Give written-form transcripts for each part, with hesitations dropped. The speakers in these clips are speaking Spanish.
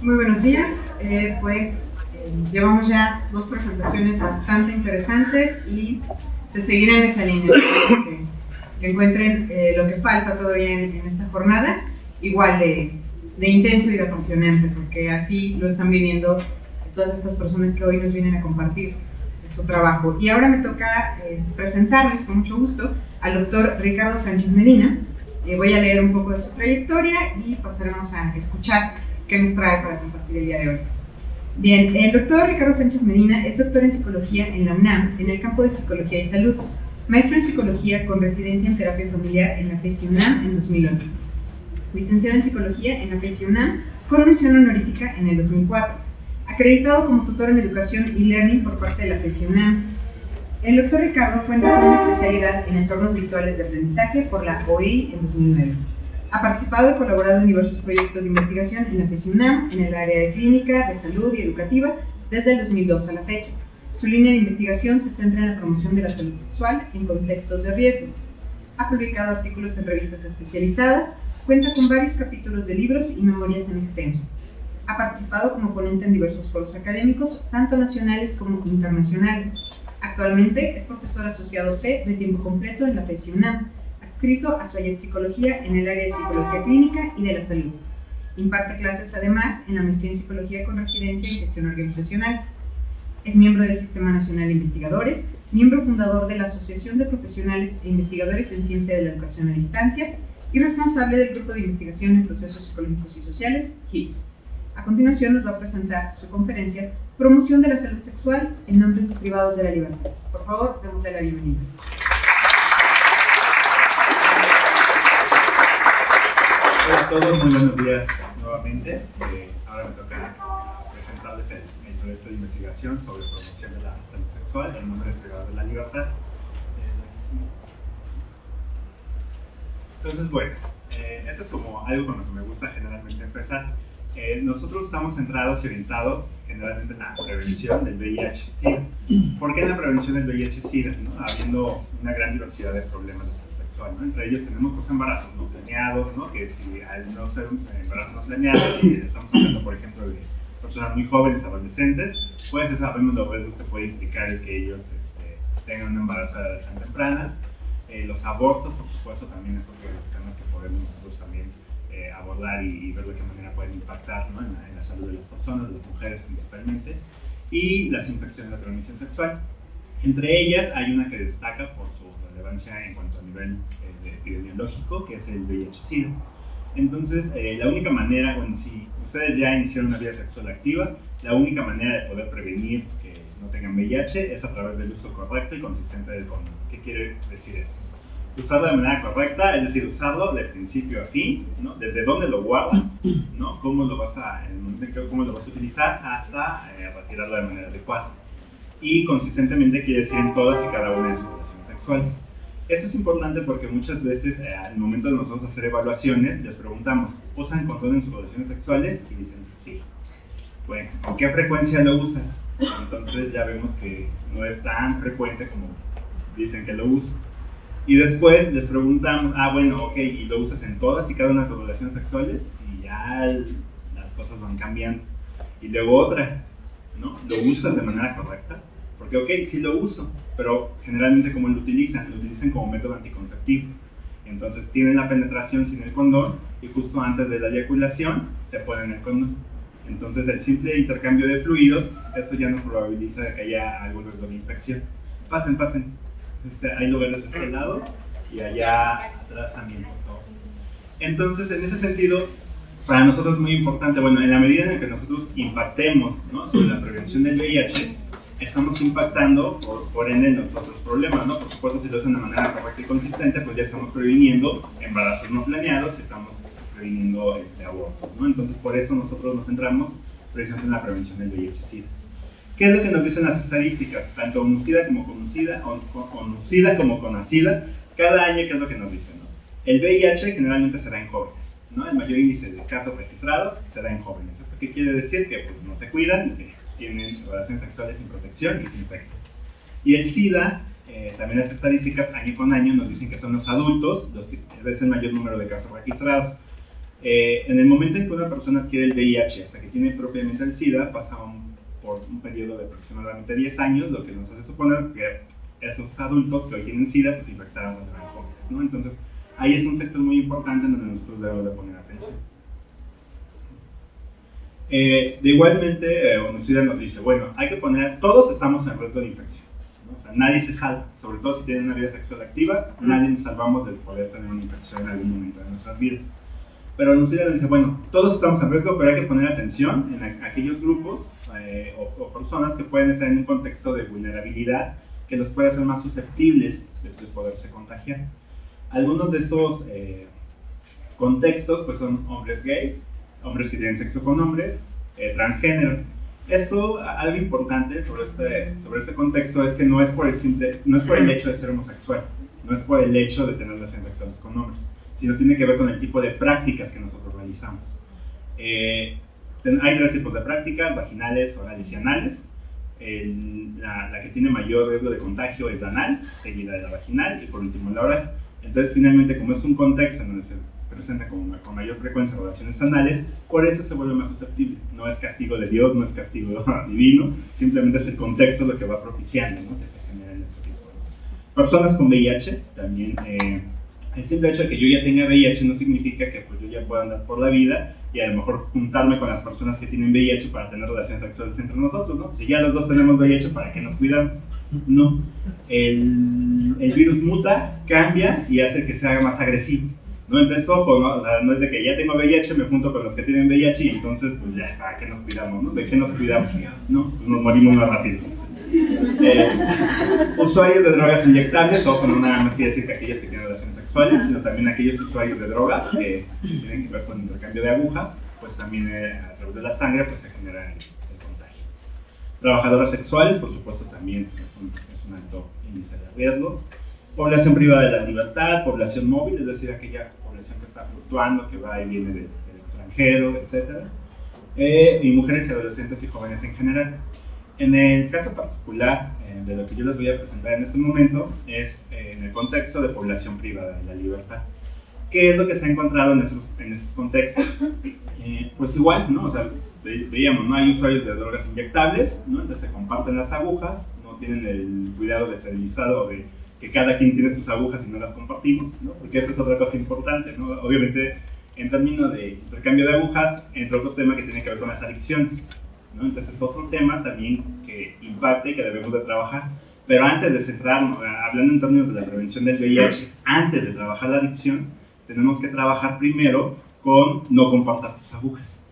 Muy buenos días, llevamos ya 2 presentaciones bastante interesantes y se seguirá en esa línea, que encuentren lo que falta todavía en esta jornada, igual de intenso y de apasionante, porque así lo están viviendo todas estas personas que hoy nos vienen a compartir su trabajo. Y ahora me toca presentarles con mucho gusto al doctor Ricardo Sánchez Medina. Voy a leer un poco de su trayectoria y pasaremos a escuchar qué nos trae para compartir el día de hoy. Bien, el doctor Ricardo Sánchez Medina es doctor en psicología en la UNAM, en el campo de psicología y salud, maestro en psicología con residencia en terapia familiar en la FESI UNAM en 2008, licenciado en psicología en la FESI UNAM con mención honorífica en el 2004, acreditado como tutor en educación y learning por parte de la FESI UNAM. El doctor Ricardo cuenta con una especialidad en entornos virtuales de aprendizaje por la OEI en 2009. Ha participado y colaborado en diversos proyectos de investigación en la FESI UNAM, en el área de clínica, de salud y educativa, desde el 2002 a la fecha. Su línea de investigación se centra en la promoción de la salud sexual en contextos de riesgo. Ha publicado artículos en revistas especializadas, cuenta con varios capítulos de libros y memorias en extenso. Ha participado como ponente en diversos foros académicos, tanto nacionales como internacionales. Actualmente es profesor asociado C de tiempo completo en la FESI UNAM, adscrito a Soyet Psicología en el área de psicología clínica y de la salud. Imparte clases además en la maestría en psicología con residencia en gestión organizacional. Es miembro del Sistema Nacional de Investigadores, miembro fundador de la Asociación de Profesionales e Investigadores en Ciencia de la Educación a Distancia y responsable del Grupo de Investigación en Procesos Psicológicos y Sociales, GIPS. A continuación nos va a presentar su conferencia Promoción de la Salud Sexual en Nombres Privados de la Libertad. Por favor, démosle la bienvenida. Hola a todos, muy buenos días nuevamente. Ahora me toca presentarles el proyecto de investigación sobre promoción de la salud sexual en nombres privados de la libertad. Entonces, bueno, eso es como algo con lo que me gusta generalmente empezar. Nosotros estamos centrados y orientados generalmente en la prevención del VIH-Sida. ¿Por qué en la prevención del VIH-Sida? ¿No? Habiendo una gran diversidad de problemas de salud sexual, ¿no? Entre ellos tenemos pues, embarazos no planeados, ¿no? Que si al no ser embarazos no planeados, y estamos hablando por ejemplo de personas muy jóvenes, adolescentes, pues sabemos los riesgos que puede implicar el que ellos tengan un embarazo a edades tan tempranas. Los abortos, por supuesto, también es otro de los temas que podemos nosotros también abordar y ver de qué manera pueden impactar, ¿no? en la salud de las personas, de las mujeres principalmente, y las infecciones de transmisión sexual. Entre ellas hay una que destaca por su relevancia en cuanto a nivel epidemiológico, que es el VIH-Sida. Entonces, la única manera, bueno, si ustedes ya iniciaron una vida sexual activa, la única manera de poder prevenir que no tengan VIH es a través del uso correcto y consistente del condón. ¿Qué quiere decir esto? Usarlo de manera correcta, es decir, usarlo de principio a fin, ¿no? Desde dónde lo guardas, ¿no? Cómo lo vas a utilizar hasta retirarlo de manera adecuada. Y consistentemente quiere decir en todas y cada una de sus relaciones sexuales. Esto es importante porque muchas veces al momento de nosotros hacer evaluaciones les preguntamos, ¿usan condón en sus relaciones sexuales? Y dicen, sí. Bueno, ¿con qué frecuencia lo usas? Entonces ya vemos que no es tan frecuente como dicen que lo usan. Y después les preguntamos, bueno, ok, ¿y lo usas en todas y cada una de tus relaciones sexuales? Y ya las cosas van cambiando. Y luego otra, ¿no? ¿Lo usas de manera correcta? Porque, ok, sí lo uso, pero generalmente ¿cómo lo utilizan? Lo utilizan como método anticonceptivo. Entonces tienen la penetración sin el condón y justo antes de la eyaculación se ponen el condón. Entonces el simple intercambio de fluidos, eso ya nos probabiliza de que haya algún riesgo de infección. Pasen. Hay lugares de este lado y allá atrás también, por favor. Entonces, en ese sentido, para nosotros es muy importante, bueno, en la medida en que nosotros impactemos, ¿no? sobre la prevención del VIH, estamos impactando por ende en los otros problemas, ¿no? Por supuesto, si lo hacen de manera correcta y consistente, pues ya estamos previniendo embarazos no planeados y estamos previniendo abortos, ¿no? Entonces, por eso nosotros nos centramos precisamente en la prevención del VIH-Sida. ¿Qué es lo que nos dicen las estadísticas? Tanto ONU-SIDA como ONU-SIDA como CONACIDA, cada año, ¿qué es lo que nos dicen, ¿no? El VIH generalmente se da en jóvenes, ¿no? El mayor índice de casos registrados se da en jóvenes. ¿Esto qué quiere decir? Que pues, no se cuidan y que tienen relaciones sexuales sin protección y se infectan. Y el SIDA, también las estadísticas año con año nos dicen que son los adultos los que es el mayor número de casos registrados. En el momento en que una persona adquiere el VIH hasta que tiene propiamente el SIDA, pasa por un periodo de aproximadamente 10 años, lo que nos hace suponer que esos adultos que hoy tienen SIDA pues infectaron cuando eran jóvenes, ¿no? Entonces, ahí es un sector muy importante en donde nosotros debemos de poner atención. Igualmente, ONU-SIDA nos dice, bueno, hay que poner, todos estamos en riesgo de infección, ¿no? O sea, nadie se salva, sobre todo si tienen una vida sexual activa, nadie nos salvamos de poder tener una infección en algún momento de nuestras vidas. Pero ONU-SIDA nos dice, bueno, todos estamos en riesgo, pero hay que poner atención en aquellos grupos o personas que pueden estar en un contexto de vulnerabilidad que los puede hacer más susceptibles de poderse contagiar. Algunos de esos contextos pues son hombres gay, hombres que tienen sexo con hombres, transgénero. Esto, algo importante sobre este contexto es que no es por el hecho de ser homosexual, no es por el hecho de tener relaciones sexuales con hombres, sino tiene que ver con el tipo de prácticas que nosotros realizamos. Hay 3 tipos de prácticas, vaginales, orales y anales. La que tiene mayor riesgo de contagio es la anal, seguida de la vaginal y por último la oral. Entonces, finalmente, como es un contexto en donde se presenta con mayor frecuencia relaciones anales, por eso se vuelve más susceptible. No es castigo de Dios, no es castigo divino, simplemente es el contexto lo que va propiciando, ¿no? Que se generen este tipo de personas con VIH. También el simple hecho de que yo ya tenga VIH no significa que pues, yo ya pueda andar por la vida y a lo mejor juntarme con las personas que tienen VIH para tener relaciones sexuales entre nosotros, ¿no? Si ya los dos tenemos VIH, ¿para qué nos cuidamos? No. El virus muta, cambia y hace que se haga más agresivo, ¿no? Entonces, ojo, ¿no? O sea, no es de que ya tengo VIH, me junto con los que tienen VIH y entonces, pues ya, ¿para qué nos cuidamos, no? ¿De qué nos cuidamos? No, pues nos morimos más rápido. Usuarios de drogas inyectables, ojo, no nada más quiere decir que aquellos que tienen relaciones sexuales, sino también aquellos usuarios de drogas que tienen que ver con intercambio de agujas, pues también a través de la sangre pues se genera el contagio. Trabajadoras sexuales, por supuesto, también es un alto índice de riesgo. Población privada de la libertad, población móvil, es decir, aquella población que está fluctuando, que va y viene del extranjero, etc. Y mujeres y adolescentes y jóvenes en general. En el caso particular de lo que yo les voy a presentar en este momento es en el contexto de población privada de la libertad. ¿Qué es lo que se ha encontrado en esos contextos? Pues igual, ¿no? O sea, veíamos, no hay usuarios de drogas inyectables, ¿no? Entonces se comparten las agujas, no tienen el cuidado de esterilizado de que cada quien tiene sus agujas y no las compartimos, ¿no? Porque esa es otra cosa importante, ¿no? Obviamente, en términos de intercambio de agujas, entra otro tema que tiene que ver con las adicciones, ¿no? Entonces es otro tema también que impacta y que debemos de trabajar. Pero antes de centrarnos, hablando en términos de la prevención del VIH, antes de trabajar la adicción, tenemos que trabajar primero con no compartas tus agujas,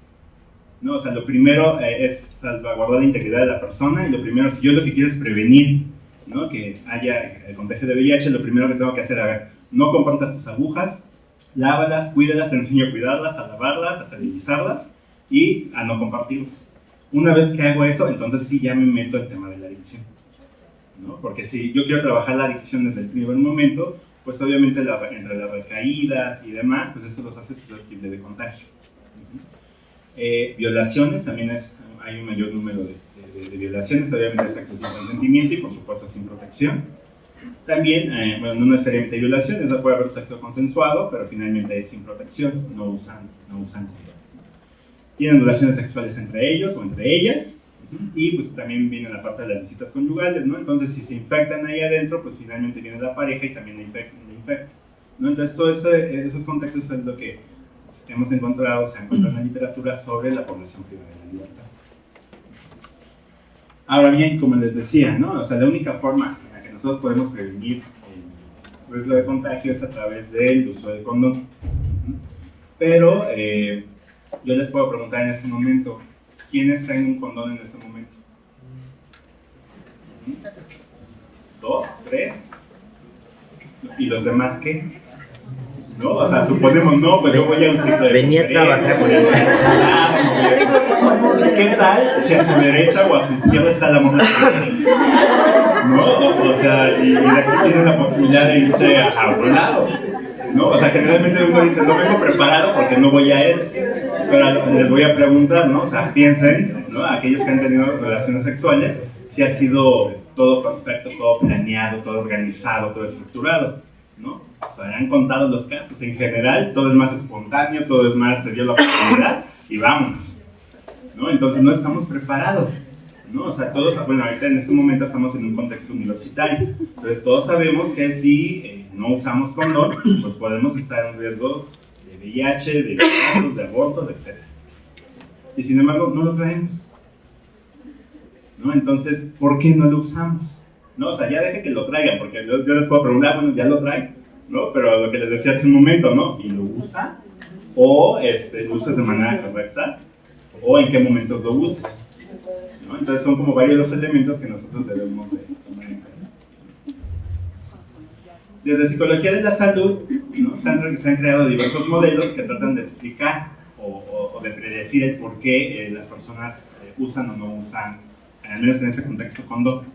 ¿no? O sea, lo primero es salvaguardar la integridad de la persona y lo primero, si yo lo que quiero es prevenir, ¿no? Que haya el contagio de VIH, lo primero que tengo que hacer, a ver, no compartas tus agujas, lávalas, cuídalas, te enseño a cuidarlas, a lavarlas, a esterilizarlas y a no compartirlas. Una vez que hago eso, entonces sí ya me meto el tema de la adicción, ¿no? Porque si yo quiero trabajar la adicción desde el primer momento, pues obviamente entre las recaídas y demás, pues eso los hace susceptibles de contagio. Violaciones, también hay un mayor número de violaciones, obviamente sexo sin consentimiento y por supuesto sin protección. También, bueno, no necesariamente violaciones, no puede haber sexo consensuado, pero finalmente es sin protección, no usan condón. Tienen relaciones sexuales entre ellos o entre ellas, y pues también viene la parte de las visitas conyugales, ¿no? Entonces si se infectan ahí adentro, pues finalmente viene la pareja y también la infecta, ¿no? Entonces todos esos contextos es lo que hemos encontrado, se encuentra en la literatura sobre la población privada de la libertad. Ahora bien, como les decía, ¿no? O sea, la única forma en la que nosotros podemos prevenir el riesgo de contagio es a través del uso del condón. Pero yo les puedo preguntar en este momento, ¿quiénes traen un condón en este momento? 2, 3. ¿Y los demás qué? ¿No? O sea, suponemos, no, pues yo voy a un ciclo de... Venía a trabajar. ¿Qué tal si a su derecha o a su izquierda está la moneda? ¿No? O sea, y de aquí tiene la posibilidad de irse a un lado, ¿no? O sea, generalmente uno dice, no vengo preparado porque no voy a eso. Pero les voy a preguntar, ¿no? O sea, piensen, ¿no? Aquellos que han tenido relaciones sexuales, si ha sido todo perfecto, todo planeado, todo organizado, todo estructurado, ¿no? O sea, han contado los casos. En general, todo es más espontáneo, todo es más, se dio la oportunidad y vámonos, ¿no? Entonces no estamos preparados, ¿no? O sea, todos, bueno, ahorita en este momento estamos en un contexto universitario, entonces todos sabemos que si no usamos condón, pues podemos estar en riesgo de VIH, de casos, de abortos, etc. Y sin embargo, no lo traemos, ¿no? Entonces, ¿por qué no lo usamos? ¿No? O sea, ya deje que lo traigan, porque yo les puedo preguntar, bueno, ya lo traen, ¿no? Pero lo que les decía hace un momento, ¿no? ¿Y lo usa? ¿O lo usas de manera correcta? ¿O en qué momentos lo usas? ¿No? Entonces son como varios los elementos que nosotros debemos de tomar en cuenta. Desde Psicología de la Salud, ¿no? se han creado diversos modelos que tratan de explicar o de predecir el por qué las personas usan o no usan, al menos en ese contexto, condón.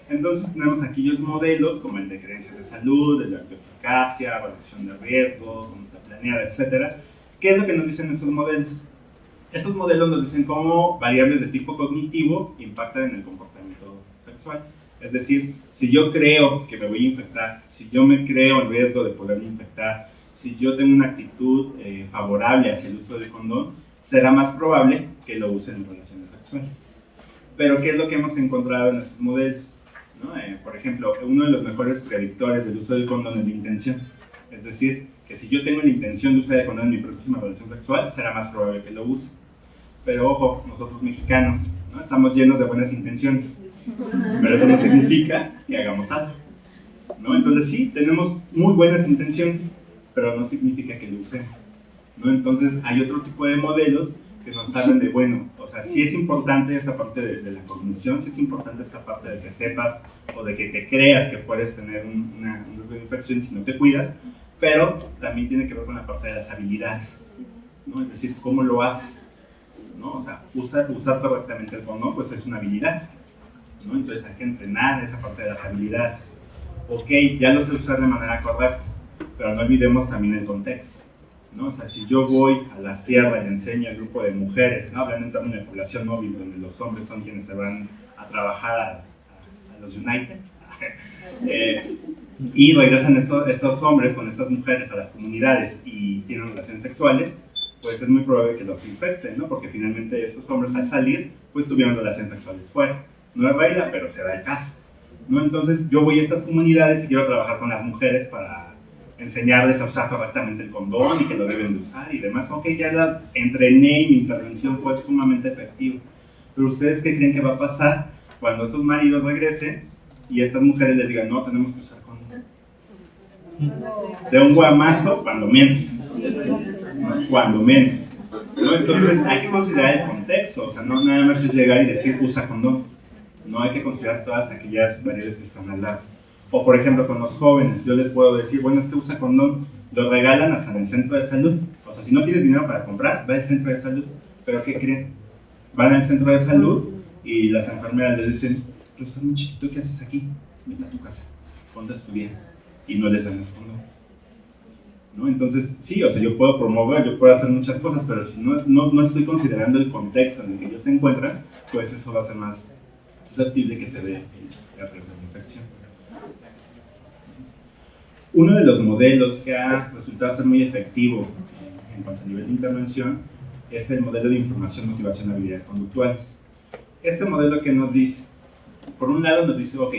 Entonces tenemos aquellos modelos como el de creencias de salud, el de autoeficacia, reducción de riesgo, conducta planeada, etc. ¿Qué es lo que nos dicen esos modelos? Esos modelos nos dicen cómo variables de tipo cognitivo impactan en el comportamiento sexual. Es decir, si yo creo que me voy a infectar, si yo me creo en riesgo de poderme infectar, si yo tengo una actitud favorable hacia el uso del condón, será más probable que lo use en relaciones sexuales. Pero ¿qué es lo que hemos encontrado en estos modelos? ¿No? Por ejemplo, uno de los mejores predictores del uso del condón es la intención. Es decir, que si yo tengo la intención de usar el condón en mi próxima relación sexual, será más probable que lo use. Pero ojo, nosotros mexicanos, ¿no? Estamos llenos de buenas intenciones, pero eso no significa que hagamos algo, ¿no? Entonces sí, tenemos muy buenas intenciones, pero no significa que lo usemos, ¿no? Entonces hay otro tipo de modelos que nos hablan de, bueno, o sea, sí es importante esa parte de la cognición, sí es importante esta parte de que sepas o de que te creas que puedes tener un riesgo de infección si no te cuidas, pero también tiene que ver con la parte de las habilidades, ¿no? Es decir, cómo lo haces, ¿no? O sea, usar correctamente el condón, pues es una habilidad, ¿no? Entonces hay que entrenar esa parte de las habilidades. Ok, ya lo sé usar de manera correcta, pero no olvidemos también el contexto, ¿no? O sea, si yo voy a la sierra y enseño al grupo de mujeres, ¿no? Hablando en términos de población móvil, donde los hombres son quienes se van a trabajar a los United, y regresan estos hombres con estas mujeres a las comunidades y tienen relaciones sexuales, pues es muy probable que los infecten, ¿no? Porque finalmente estos hombres al salir, pues tuvieron relaciones sexuales fuera. No es regla, pero se da el caso, ¿no? Entonces yo voy a estas comunidades y quiero trabajar con las mujeres para enseñarles a usar correctamente el condón y que lo deben de usar y demás. Ok, ya las entrené y mi intervención fue sumamente efectiva. Pero ¿ustedes qué creen que va a pasar cuando esos maridos regresen y estas mujeres les digan, no, tenemos que usar condón? De un guamazo, cuando menos. Cuando menos, ¿no? Entonces hay que considerar el contexto, o sea, no nada más es llegar y decir usa condón, no hay que considerar todas aquellas variables que están al lado. O por ejemplo con los jóvenes, yo les puedo decir, bueno, usa condón, lo regalan hasta en el centro de salud, o sea, si no tienes dinero para comprar, va al centro de salud, pero ¿qué creen? Van al centro de salud y las enfermeras les dicen, tú estás muy chiquito, ¿qué haces aquí? Vete a tu casa, ponte a estudiar, y no les dan los condones, ¿no? Entonces, sí, o sea, yo puedo promover, yo puedo hacer muchas cosas, pero si no estoy considerando el contexto en el que ellos se encuentran, pues eso va a ser más susceptible que se dé el riesgo de infección. Uno de los modelos que ha resultado ser muy efectivo en cuanto a nivel de intervención es el modelo de información, motivación y habilidades conductuales. Este modelo que nos dice, por un lado nos dice, ok,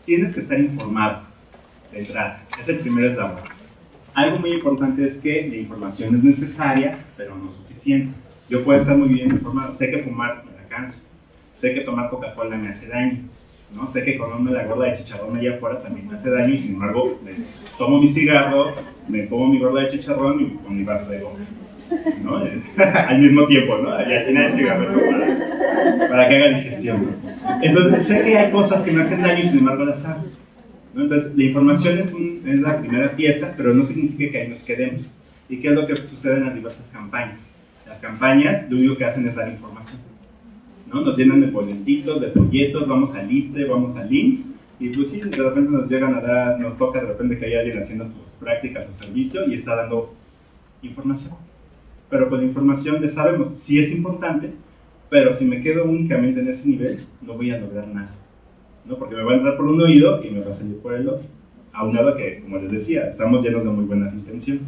tienes que estar informado de entrada, es el primer eslabón. Algo muy importante es que la información es necesaria, pero no suficiente. Yo puedo estar muy bien informado, sé que fumar me da cáncer, sé que tomar Coca-Cola me hace daño, ¿no? Sé que comerme la gorda de chicharrón allá afuera también me hace daño y sin embargo tomo mi cigarro, me como mi gorda de chicharrón y con mi vaso de goma, ¿no? Al mismo tiempo, ¿no? Y al final el cigarro para que haga digestión. Entonces, sé que hay cosas que me hacen daño y sin embargo las hago, ¿no? Entonces, la información es la primera pieza, pero no significa que ahí nos quedemos. ¿Y qué es lo que sucede en las diversas campañas? Las campañas lo único que hacen es dar información, ¿no? Nos llenan de volentitos, de folletos, vamos al ISSSTE, vamos al IMSS, y pues sí, de repente nos llegan a dar, nos toca de repente que hay alguien haciendo sus prácticas o servicio y está dando información. Pero con la información ya sabemos, sí es importante, pero si me quedo únicamente en ese nivel, no voy a lograr nada, ¿no? Porque me va a entrar por un oído y me va a salir por el otro. Aunado que, como les decía, estamos llenos de muy buenas intenciones.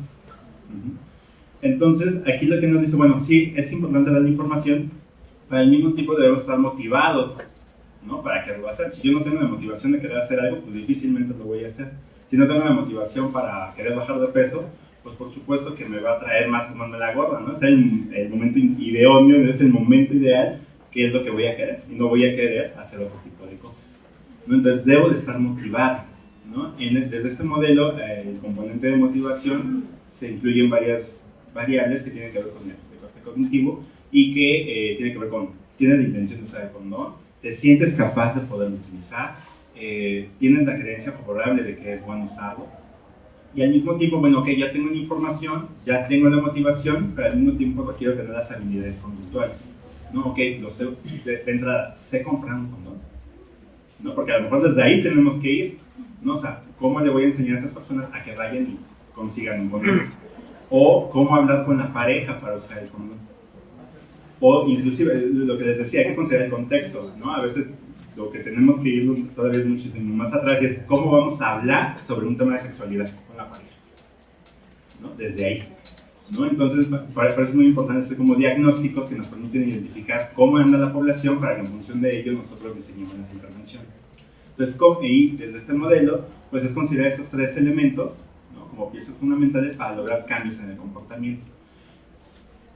Entonces, aquí lo que nos dice, bueno, sí, es importante dar la información, pero al mismo tiempo debemos estar motivados, ¿no? Para quererlo hacer. Si yo no tengo la motivación de querer hacer algo, pues difícilmente lo voy a hacer. Si no tengo la motivación para querer bajar de peso, pues por supuesto que me va a traer más comerme la gorda, ¿no? Es el momento idóneo, es el momento ideal, que es lo que voy a querer, y no voy a querer hacer otro tipo de cosas, ¿no? Entonces debo de estar motivado, ¿no? Desde este modelo, el componente de motivación se incluyen varias variables que tienen que ver con el corte cognitivo y que tienen que ver con, tienes la intención de usar el condón, te sientes capaz de poderlo utilizar, tienes la creencia favorable de que es bueno usarlo, y al mismo tiempo, bueno, ok, ya tengo la información, ya tengo la motivación, pero al mismo tiempo requiero tener las habilidades conductuales, ¿no? Ok, lo sé, de entrada, sé comprar un condón, ¿no? Porque a lo mejor desde ahí tenemos que ir, ¿no? O sea, ¿cómo le voy a enseñar a esas personas a que vayan y consigan un condón? O cómo hablar con la pareja para usar el condón. O inclusive, lo que les decía, hay que considerar el contexto, ¿no? A veces lo que tenemos que ir todavía es muchísimo más atrás y es cómo vamos a hablar sobre un tema de sexualidad con la pareja, ¿no? Desde ahí, ¿no? Entonces, para eso es muy importante hacer como diagnósticos que nos permiten identificar cómo anda la población para que en función de ello nosotros diseñemos las intervenciones. Entonces, y desde este modelo, pues es considerar estos tres elementos, ¿no? Como piezas fundamentales para lograr cambios en el comportamiento.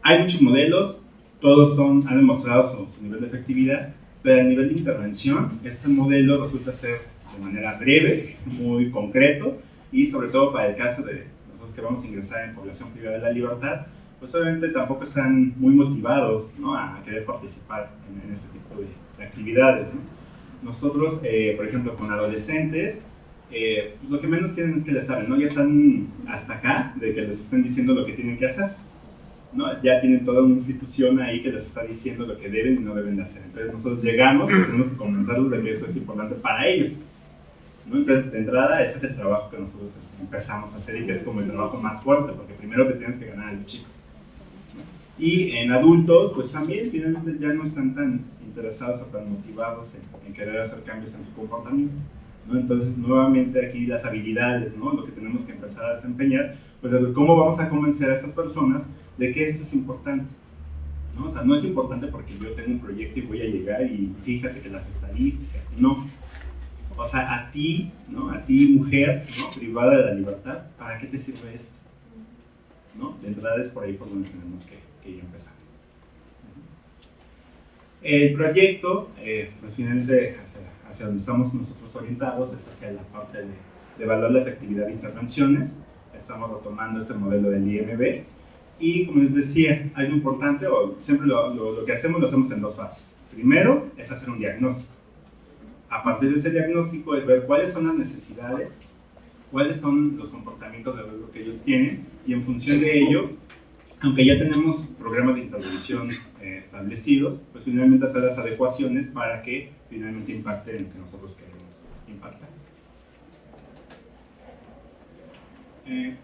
Hay muchos modelos, todos han demostrado su nivel de efectividad, pero a nivel de intervención, este modelo resulta ser de manera breve, muy concreto, y sobre todo para el caso de nosotros que vamos a ingresar en población privada de la libertad, pues obviamente tampoco están muy motivados, ¿no? A querer participar en este tipo de actividades, ¿no? Nosotros, por ejemplo, con adolescentes, pues lo que menos quieren es que les hablen, ¿no? Ya están hasta acá de que les estén diciendo lo que tienen que hacer, ¿no? Ya tienen toda una institución ahí que les está diciendo lo que deben y no deben de hacer. Entonces nosotros llegamos y tenemos que convencerlos de que eso es importante para ellos, ¿no? Entonces, de entrada, ese es el trabajo que nosotros empezamos a hacer y que es como el trabajo más fuerte, porque primero te tienes que ganar a los chicos, ¿no? Y en adultos, pues también finalmente ya no están tan interesados o tan motivados en querer hacer cambios en su comportamiento, ¿no? Entonces, nuevamente aquí las habilidades, ¿no? Lo que tenemos que empezar a desempeñar, pues cómo vamos a convencer a estas personas de que esto es importante, ¿no? O sea, no es importante porque yo tengo un proyecto y voy a llegar y fíjate que las estadísticas, no. O sea, a ti, ¿no? A ti, mujer, ¿no? Privada de la libertad, ¿para qué te sirve esto? ¿No? De entrada es por ahí por donde tenemos que ir empezando. El proyecto, pues finalmente hacia donde estamos nosotros orientados es hacia la parte de evaluar la efectividad de intervenciones. Estamos retomando este modelo del IMB y, como les decía, algo importante, o siempre lo que hacemos lo hacemos en dos fases. Primero es hacer un diagnóstico. A partir de ese diagnóstico es ver cuáles son las necesidades, cuáles son los comportamientos de riesgo que ellos tienen y en función de ello, aunque ya tenemos programas de intervención establecidos, pues finalmente hacer las adecuaciones para que finalmente impacten en lo que nosotros queremos impactar.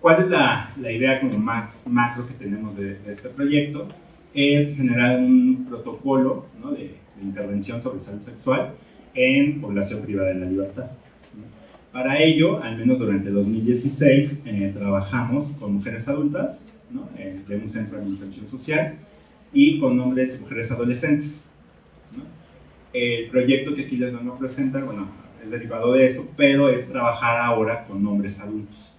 ¿Cuál es la idea como más macro que tenemos de este proyecto? Es generar un protocolo, ¿no? de intervención sobre salud sexual en población privada de la libertad. Para ello, al menos durante 2016, trabajamos con mujeres adultas, ¿no? De un centro de administración social y con hombres y mujeres adolescentes, ¿no? El proyecto que aquí les vengo a presentar, bueno, es derivado de eso, pero es trabajar ahora con hombres adultos,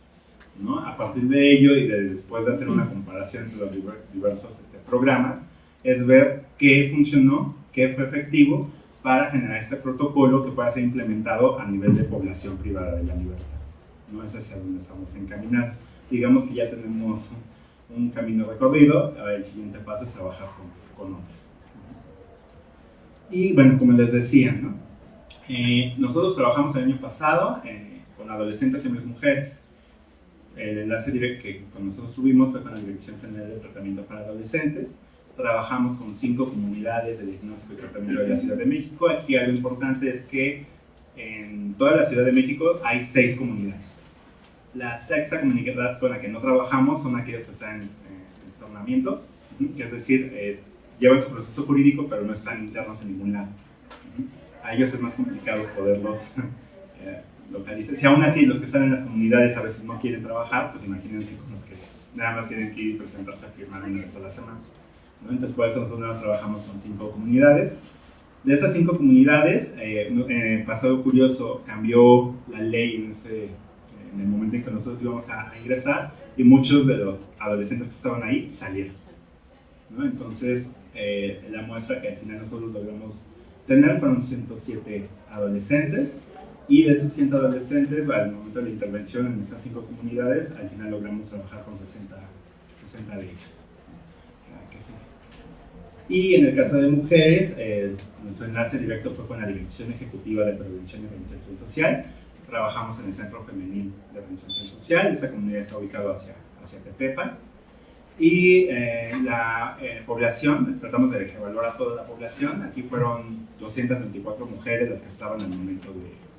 ¿no? A partir de ello y después de hacer una comparación entre los diversos programas, es ver qué funcionó, qué fue efectivo para generar este protocolo que pueda ser implementado a nivel de población privada de la libertad, ¿no? Es hacia donde estamos encaminados. Digamos que ya tenemos un camino recorrido, el siguiente paso es trabajar con hombres. Y bueno, como les decía, ¿no? Nosotros trabajamos el año pasado con adolescentes y hombres mujeres. El enlace directo que con nosotros tuvimos fue con la Dirección General de Tratamiento para Adolescentes. Trabajamos con 5 comunidades de diagnóstico y tratamiento de la Ciudad de México. Aquí algo importante es que en toda la Ciudad de México hay 6 comunidades. La sexta comunidad con la que no trabajamos son aquellos que están en estacionamiento, que es decir, llevan su proceso jurídico pero no están internos en ningún lado. A ellos es más complicado poderlos localizar. Si aún así los que están en las comunidades a veces no quieren trabajar, pues imagínense con los que nada más tienen que ir y presentarse a firmar una vez a la semana, ¿no? Entonces por eso nosotros trabajamos con 5 comunidades. De esas 5 comunidades, pasado curioso, cambió la ley en el momento en que nosotros íbamos a ingresar, y muchos de los adolescentes que estaban ahí salieron, ¿no? Entonces la muestra que al final nosotros logramos tener fueron 107 adolescentes, y de esos 100 adolescentes, al momento de la intervención en esas 5 comunidades, al final logramos trabajar con 60 de ellos. Y en el caso de mujeres, nuestro enlace directo fue con la Dirección Ejecutiva de Prevención y Reinserción Social. Trabajamos en el Centro Femenil de Reinserción Social. Esta comunidad está ubicada hacia Tepepan. Y la población, tratamos de evaluar a toda la población. Aquí fueron 224 mujeres las que estaban al momento de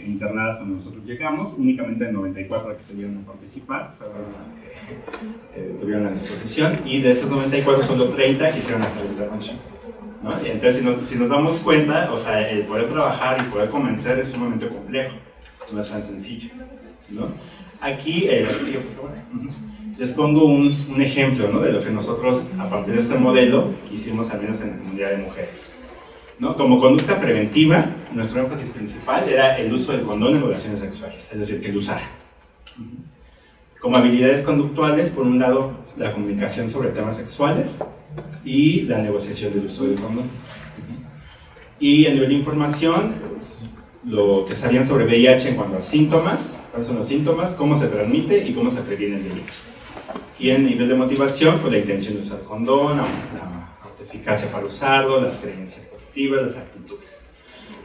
internadas cuando nosotros llegamos. Únicamente 94 que se dieron a participar fueron las que tuvieron la disposición, y de esas 94 solo 30 quisieron hacer la intervención, ¿no? Y entonces si nos damos cuenta, o sea, el poder trabajar y poder convencer es sumamente complejo, no es tan sencillo, ¿no? Aquí, les pongo un ejemplo, ¿no?, de lo que nosotros a partir de este modelo hicimos, al menos en la comunidad de mujeres, ¿no? Como conducta preventiva, nuestro énfasis principal era el uso del condón en relaciones sexuales, es decir, que lo usara. Como habilidades conductuales, por un lado, la comunicación sobre temas sexuales y la negociación del uso del condón. Y a nivel de información, pues, lo que sabían sobre VIH en cuanto a síntomas, cuáles son los síntomas, cómo se transmite y cómo se previene el delito. Y en nivel de motivación, pues la intención de usar condón, la autoeficacia para usarlo, las creencias positivas, las actitudes.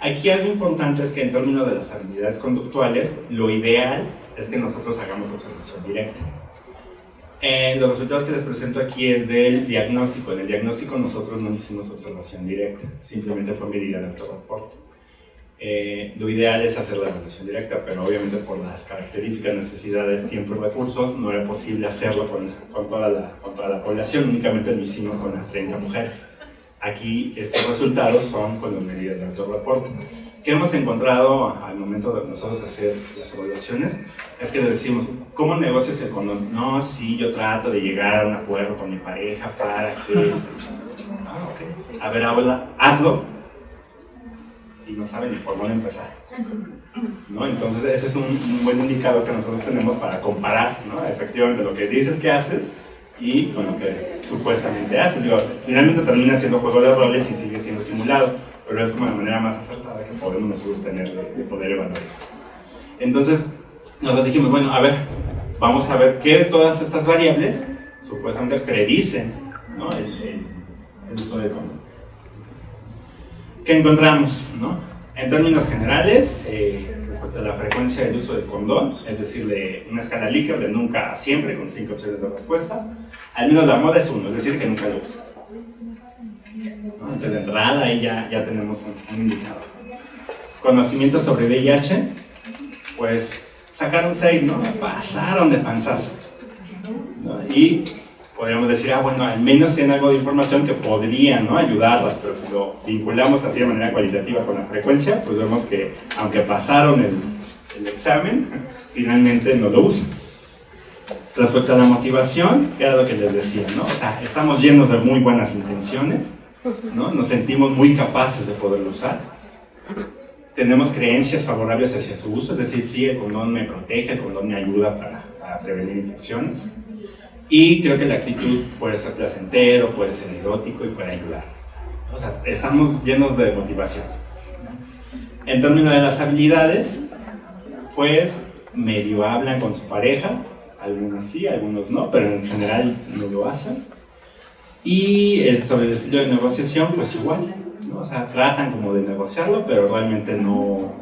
Aquí algo importante es que en términos de las habilidades conductuales, lo ideal es que nosotros hagamos observación directa. Los resultados que les presento aquí es del diagnóstico. En el diagnóstico nosotros no hicimos observación directa, simplemente fue medida de autorreporte. Lo ideal es hacer la evaluación directa, pero obviamente por las características, necesidades, tiempo y recursos no era posible hacerlo con toda la población, únicamente lo hicimos con las 30 mujeres. Aquí estos resultados son con las medidas de autorreporte. ¿Qué hemos encontrado al momento de nosotros hacer las evaluaciones? Es que les decimos, ¿cómo negocias el condón? No, sí, yo trato de llegar a un acuerdo con mi pareja para que ok. A ver, abuela, hazlo. Y no saben ni por dónde empezar, ¿no? Entonces ese es un buen indicador que nosotros tenemos para comparar, ¿no?, efectivamente lo que dices que haces y con lo que supuestamente haces. Digo, finalmente termina siendo juego de roles y sigue siendo simulado, pero es como la manera más acertada que podemos nosotros tener de poder evaluar esto. Entonces nosotros dijimos, bueno, a ver, vamos a ver qué de todas estas variables supuestamente predicen, ¿no?, el uso de condón. ¿Qué encontramos, no? En términos generales, respecto a la frecuencia del uso del condón, es decir, de una escala Likert de nunca a siempre, con 5 opciones de respuesta, al menos la moda es 1, es decir, que nunca lo usa, ¿no? Entonces, de entrada, ahí ya tenemos un indicador. Conocimiento sobre VIH, pues sacaron 6, ¿no? Pasaron de panzazo, ¿no? Y podríamos decir, bueno, al menos tienen algo de información que podría, ¿no?, ayudarlas, pero si lo vinculamos así de manera cualitativa con la frecuencia, pues vemos que, aunque pasaron el examen, finalmente no lo usan. Respecto a la motivación, era lo que les decía, ¿no? O sea, estamos llenos de muy buenas intenciones, ¿no? Nos sentimos muy capaces de poderlo usar. Tenemos creencias favorables hacia su uso, es decir, sí, el condón me protege, el condón me ayuda para prevenir infecciones. Y creo que la actitud puede ser placentero, puede ser erótico y puede ayudar. O sea, estamos llenos de motivación. En términos de las habilidades, pues medio hablan con su pareja, algunos sí, algunos no, pero en general no lo hacen. Y sobre el estilo de negociación, pues igual, ¿no? O sea, tratan como de negociarlo, pero realmente no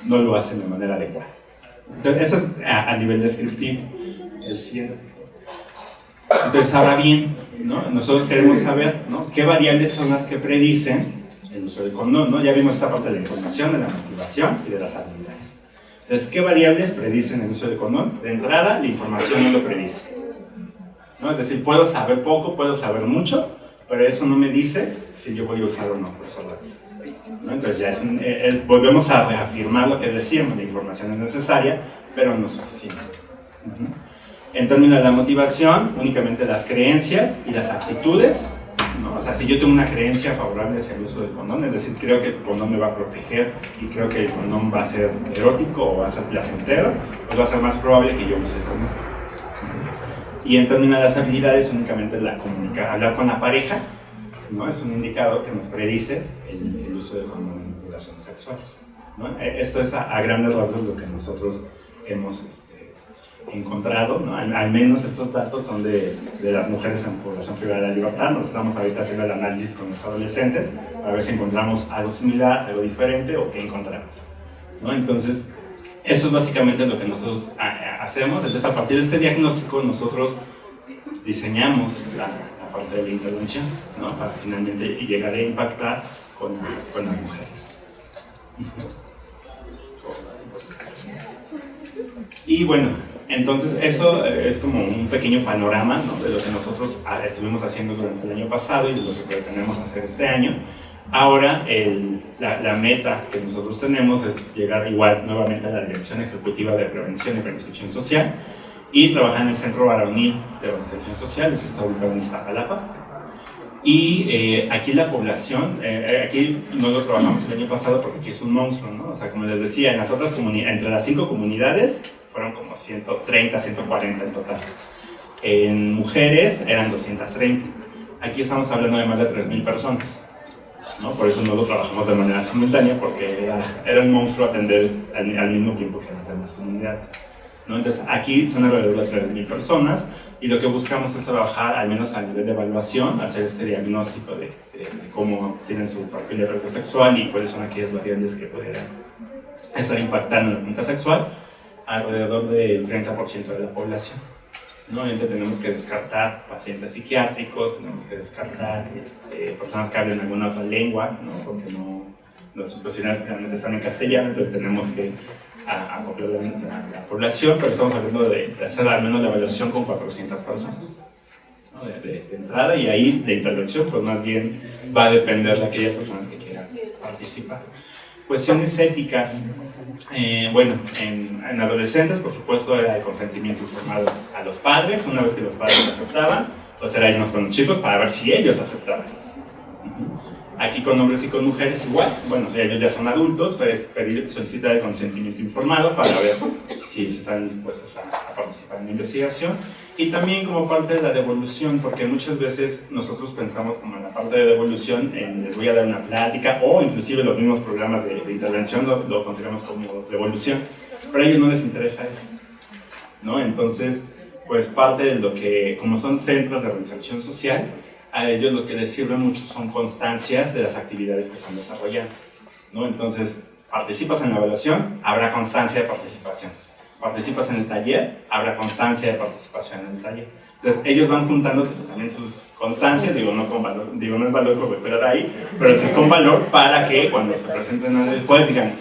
lo hacen de manera adecuada. Entonces, eso es a nivel descriptivo. El siguiente. Entonces, ahora bien, ¿no? Nosotros queremos saber, ¿no?, qué variables son las que predicen el uso del condón, ¿no? Ya vimos esta parte de la información, de la motivación y de las habilidades. Entonces, ¿qué variables predicen el uso del condón? De entrada, la información no lo predice, ¿no? Es decir, puedo saber poco, puedo saber mucho, pero eso no me dice si yo voy a usar o no por ese rato, ¿no? Entonces ya volvemos a reafirmar lo que decíamos, la información es necesaria, pero no es suficiente. En términos de la motivación, únicamente las creencias y las actitudes, ¿no? O sea, si yo tengo una creencia favorable hacia el uso del condón, es decir, creo que el condón me va a proteger y creo que el condón va a ser erótico o va a ser placentero, pues va a ser más probable que yo use el condón. Y en términos de las habilidades, únicamente hablar con la pareja, ¿no? Es un indicador que nos predice el uso del condón en relaciones sexuales, ¿no? Esto es a grandes rasgos lo que nosotros hemos encontrado, ¿no? Al menos estos datos son de las mujeres en población privada de la libertad. Nos estamos ahorita haciendo el análisis con los adolescentes para ver si encontramos algo similar, algo diferente o qué encontramos, ¿no? Entonces, eso es básicamente lo que nosotros hacemos. Entonces, a partir de este diagnóstico, nosotros diseñamos la parte de la intervención, ¿no?, para finalmente llegar a impactar con las mujeres. Y bueno, entonces eso es como un pequeño panorama, ¿no?, de lo que nosotros estuvimos haciendo durante el año pasado y de lo que pretendemos hacer este año. Ahora la meta que nosotros tenemos es llegar igual nuevamente a la Dirección Ejecutiva de Prevención y Reinserción Social y trabajar en el Centro Varonil de Reinserción Social, que está ubicado en Iztapalapa. Y aquí la población, aquí no lo trabajamos el año pasado porque aquí es un monstruo, ¿no? O sea, como les decía, en las otras entre las 5 comunidades fueron como 130, 140 en total. En mujeres eran 230. Aquí estamos hablando de más de 3.000 personas, ¿no? Por eso no lo trabajamos de manera simultánea, porque era un monstruo atender al mismo tiempo que las demás comunidades, ¿no? Entonces aquí son alrededor de 3.000 personas y lo que buscamos es trabajar, al menos a nivel de evaluación, hacer este diagnóstico de cómo tienen su perfil de riesgo sexual y cuáles son aquellas variables que pudieran estar impactando en la conducta sexual alrededor del 30% de la población, ¿no? Entonces tenemos que descartar pacientes psiquiátricos, tenemos que descartar personas que hablen alguna otra lengua, ¿no? Porque nuestros profesionales realmente están en castellano, entonces tenemos que acoplar la población, pero estamos hablando de hacer al menos la evaluación con 400 personas, ¿no? de entrada, y ahí la intervención pues más bien va a depender de aquellas personas que quieran participar. Cuestiones éticas, bueno, en adolescentes por supuesto era el consentimiento informado a los padres. Una vez que los padres lo aceptaban, pues era irnos con los chicos para ver si ellos aceptaban. Aquí con hombres y con mujeres igual, bueno, ellos ya son adultos, pero es solicitar el consentimiento informado para ver si están dispuestos a participar en la investigación. Y también como parte de la devolución, porque muchas veces nosotros pensamos como en la parte de devolución, les voy a dar una plática, o inclusive los mismos programas de intervención lo consideramos como devolución, pero a ellos no les interesa eso, ¿no? Entonces, pues parte de lo que, como son centros de reinserción social, a ellos lo que les sirve mucho son constancias de las actividades que están desarrollando, ¿no? Entonces, participas en la evaluación, habrá constancia de participación. Participas en el taller, habrá constancia de participación en el taller. Entonces, ellos van juntando también sus constancias, digo, no con valor, digo, no es valor por recuperar ahí, pero sí es con valor para que cuando se presenten después digan,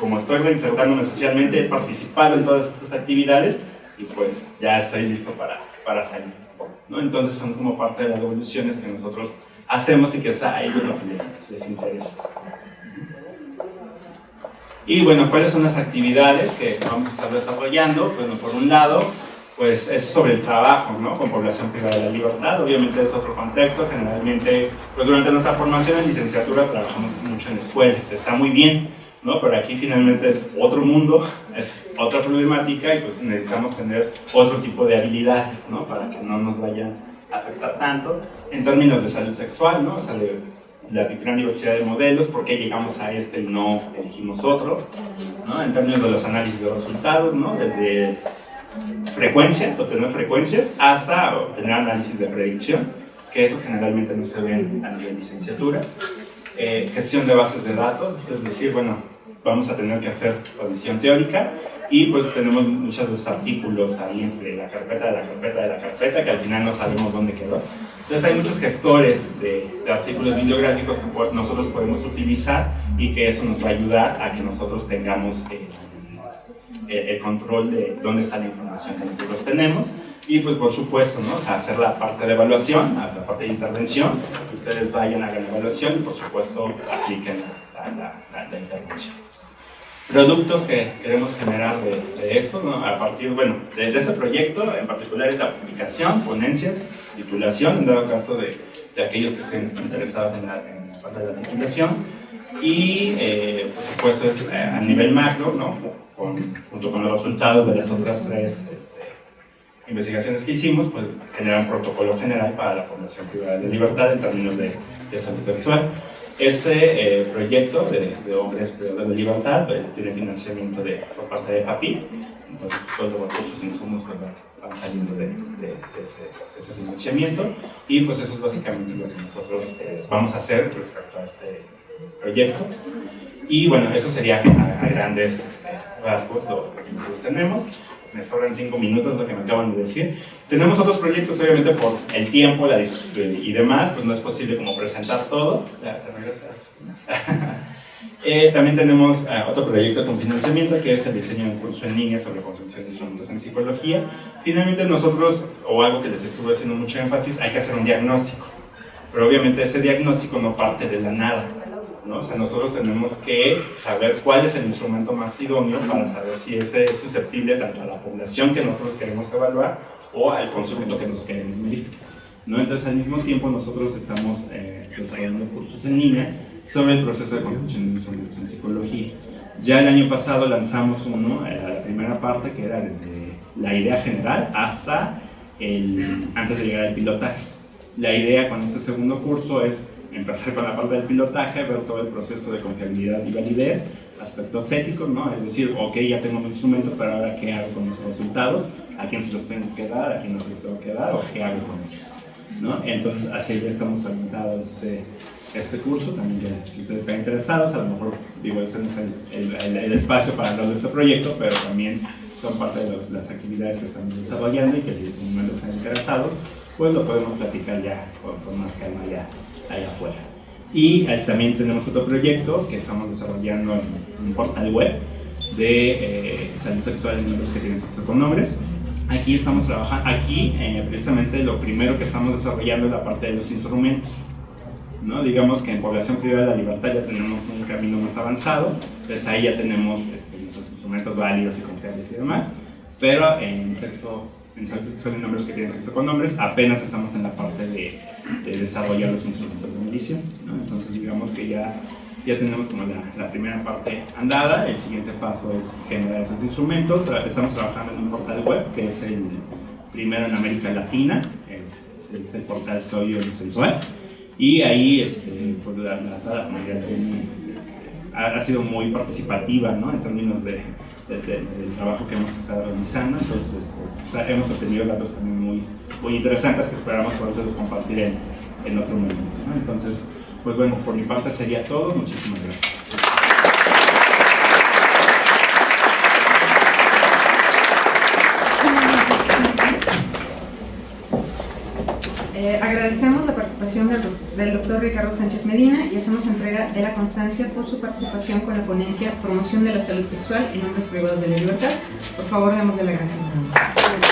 como estoy reinsertándome socialmente, he participado en todas estas actividades y pues ya estoy listo para salir, ¿no? Entonces, son como parte de las devoluciones que nosotros hacemos y que es a ellos lo que les interesa. Y bueno, ¿cuáles son las actividades que vamos a estar desarrollando? Bueno, por un lado, pues es sobre el trabajo, ¿no? Con población privada de la libertad. Obviamente es otro contexto. Generalmente, pues durante nuestra formación en licenciatura trabajamos mucho en escuelas. Está muy bien, ¿no? Pero aquí finalmente es otro mundo, es otra problemática y pues necesitamos tener otro tipo de habilidades, ¿no? Para que no nos vayan a afectar tanto. En términos de salud sexual, ¿no? O sea, la gran diversidad de modelos, por qué llegamos a este y no elegimos otro, ¿no? En términos de los análisis de resultados, ¿no? Desde frecuencias, obtener frecuencias, hasta obtener análisis de predicción, que esos generalmente no se ven a nivel licenciatura. Gestión de bases de datos, es decir, bueno, vamos a tener que hacer revisión teórica y pues tenemos muchas veces artículos ahí entre la carpeta de la carpeta de la carpeta que al final no sabemos dónde quedó. Entonces hay muchos gestores de artículos bibliográficos que nosotros podemos utilizar y que eso nos va a ayudar a que nosotros tengamos el control de dónde está la información que nosotros tenemos y pues por supuesto, ¿no? O sea, hacer la parte de evaluación, la parte de intervención, que ustedes vayan, hagan la evaluación y por supuesto apliquen la intervención. Productos que queremos generar de esto, ¿no? A partir, bueno, de este proyecto en particular es la publicación, ponencias, titulación, en dado caso de aquellos que estén interesados en la parte de la titulación y por supuesto es a nivel macro, ¿no? Junto con los resultados de las otras tres investigaciones que hicimos, pues generar un protocolo general para la población privada de libertad en términos de salud sexual. Este proyecto de hombres privados de libertad tiene financiamiento por parte de PAPIT, entonces todos los recursos insumos van saliendo de ese financiamiento y pues eso es básicamente lo que nosotros vamos a hacer respecto a este proyecto. Y bueno, eso sería a grandes rasgos lo que nosotros tenemos. Me sobran 5 minutos lo que me acaban de decir. Tenemos otros proyectos, obviamente por el tiempo y demás, pues no es posible como presentar todo. ¿Te regresas? También tenemos otro proyecto con financiamiento que es el diseño de un curso en línea sobre construcción de instrumentos en psicología. Finalmente nosotros, o algo que les estuve haciendo mucho énfasis, hay que hacer un diagnóstico. Pero obviamente ese diagnóstico no parte de la nada, ¿no? O sea, nosotros tenemos que saber cuál es el instrumento más idóneo para saber si ese es susceptible tanto a la población que nosotros queremos evaluar o al consumidor que nos queremos medir, ¿no? Entonces, al mismo tiempo, nosotros estamos desarrollando cursos en línea sobre el proceso de construcción de instrumentos en psicología. Ya el año pasado lanzamos uno, la primera parte, que era desde la idea general hasta antes de llegar al pilotaje. La idea con este segundo curso es empezar con la parte del pilotaje, ver todo el proceso de confiabilidad y validez, aspectos éticos, ¿no? Es decir, ok, ya tengo mi instrumento, pero ahora ¿qué hago con esos resultados? ¿A quién se los tengo que dar? ¿A quién no se los tengo que dar? ¿O qué hago con ellos? ¿No? Entonces, así ya estamos orientados este curso. También, si ustedes están interesados, a lo mejor, digo, este no es el espacio para hablar de este proyecto, pero también son parte de las actividades que estamos desarrollando y que si en su momento están interesados, pues lo podemos platicar ya con más calma allá afuera. Y también tenemos otro proyecto que estamos desarrollando en un portal web de salud sexual en hombres que tienen sexo con hombres. Aquí estamos trabajando, precisamente lo primero que estamos desarrollando es la parte de los instrumentos, ¿no? Digamos que en población privada de la libertad ya tenemos un camino más avanzado, entonces ahí ya tenemos nuestros instrumentos válidos y confiables y demás, pero en salud sexual en hombres que tienen sexo con hombres apenas estamos en la parte de desarrollar los instrumentos de medición, ¿no? Entonces digamos que ya tenemos como la primera parte andada. El siguiente paso es generar esos instrumentos. Estamos trabajando en un portal web que es el primero en América Latina, es el portal Soy Homosexual, y ahí pues toda la comunidad ha sido muy participativa, ¿no? En términos del trabajo que hemos estado realizando. Entonces hemos obtenido datos también muy interesantes que esperamos poderlos compartir en otro momento, ¿no? Entonces, pues bueno, por mi parte sería todo. Muchísimas gracias. Agradecemos la participación del doctor Ricardo Sánchez Medina y hacemos entrega de la constancia por su participación con la ponencia Promoción de la Salud Sexual en Hombres Privados de la Libertad. Por favor, démosle las gracias.